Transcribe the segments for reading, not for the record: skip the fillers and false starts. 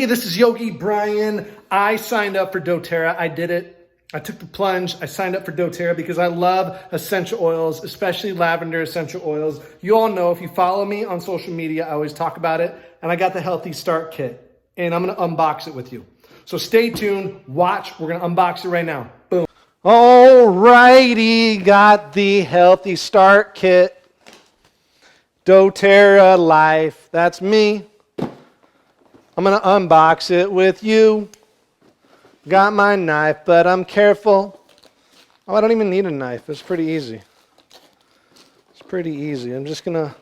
Hey, this is Yogi Bryan. I signed up for doTERRA. I did it. I took the plunge. I signed up for doTERRA because I love essential oils, especially lavender essential oils. You all know, if you follow me on social media, I always talk about it. And I got the Healthy Start Kit, and I'm going to unbox it with you. So stay tuned. Watch. We're going to unbox it right now. Boom. All righty. Got the Healthy Start Kit. doTERRA Life. That's me. I'm going to unbox it with you. Got my knife, but I'm careful. Oh, I don't even need a knife. It's pretty easy. It's pretty easy. I'm just going to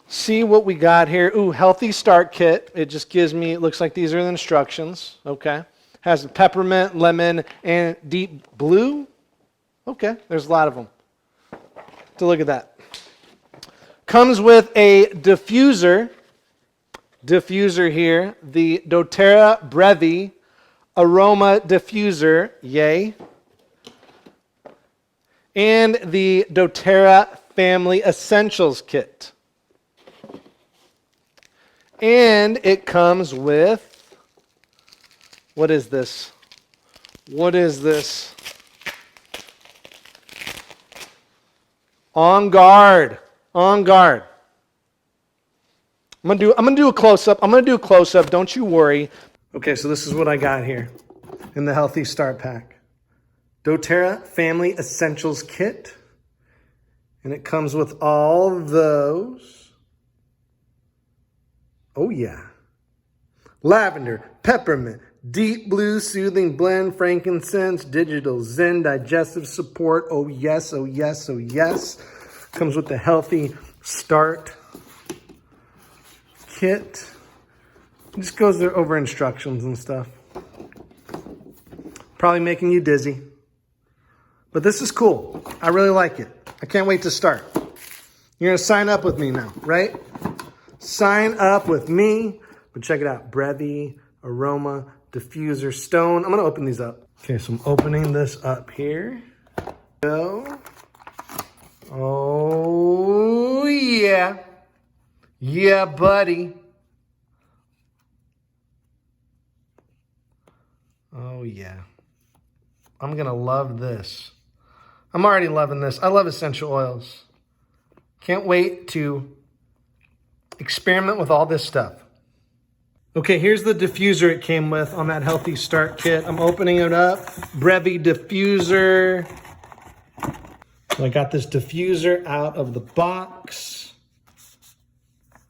see what we got here. Ooh, Healthy Start Kit. It just gives me, it looks like these are the instructions. Okay. Has peppermint, lemon, and deep blue. Okay, there's a lot of them. So look at that. Comes with a diffuser here, the doTERRA Brevi Aroma Diffuser, yay. And the doTERRA Family Essentials Kit. And it comes with, what is this? What is this? On guard. On guard. I'm gonna do a close-up. Don't you worry. Okay, so this is what I got here in the Healthy Start Pack. doTERRA Family Essentials Kit. And it comes with all those. Oh yeah. Lavender, peppermint, deep blue soothing blend, frankincense, digital zen, digestive support. Oh yes, oh yes, oh yes. Comes with the Healthy Start Kit. It just goes there over instructions and stuff. Probably making you dizzy. But this is cool. I really like it. I can't wait to start. You're going to sign up with me now, right? Sign up with me. But check it out. Brevi Aroma Diffuser Stone. I'm going to open these up. Okay, so I'm opening this up here. Go. Oh, yeah. Yeah, buddy. Oh, yeah. I'm going to love this. I'm already loving this. I love essential oils. Can't wait to experiment with all this stuff. Okay, here's the diffuser it came with on that Healthy Start Kit. I'm opening it up. Brevi diffuser. So I got this diffuser out of the box.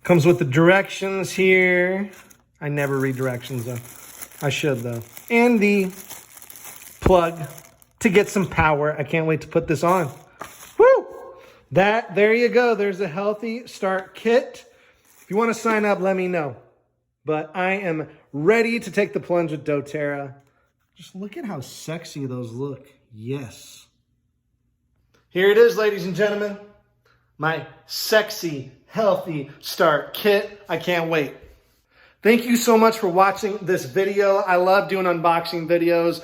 Comes with the directions here. I never read directions though. I should though. And the plug to get some power. I can't wait to put this on. Woo! There you go. There's a Healthy Start Kit. If you want to sign up, let me know. But I am ready to take the plunge with doTERRA. Just look at how sexy those look. Yes. Here it is, ladies and gentlemen. My sexy Healthy Start Kit. I can't wait. Thank you so much for watching this video. I love doing unboxing videos.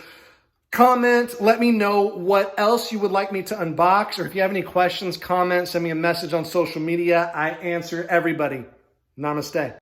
Comment, let me know what else you would like me to unbox, or if you have any questions, comment, send me a message on social media. I answer everybody. Namaste.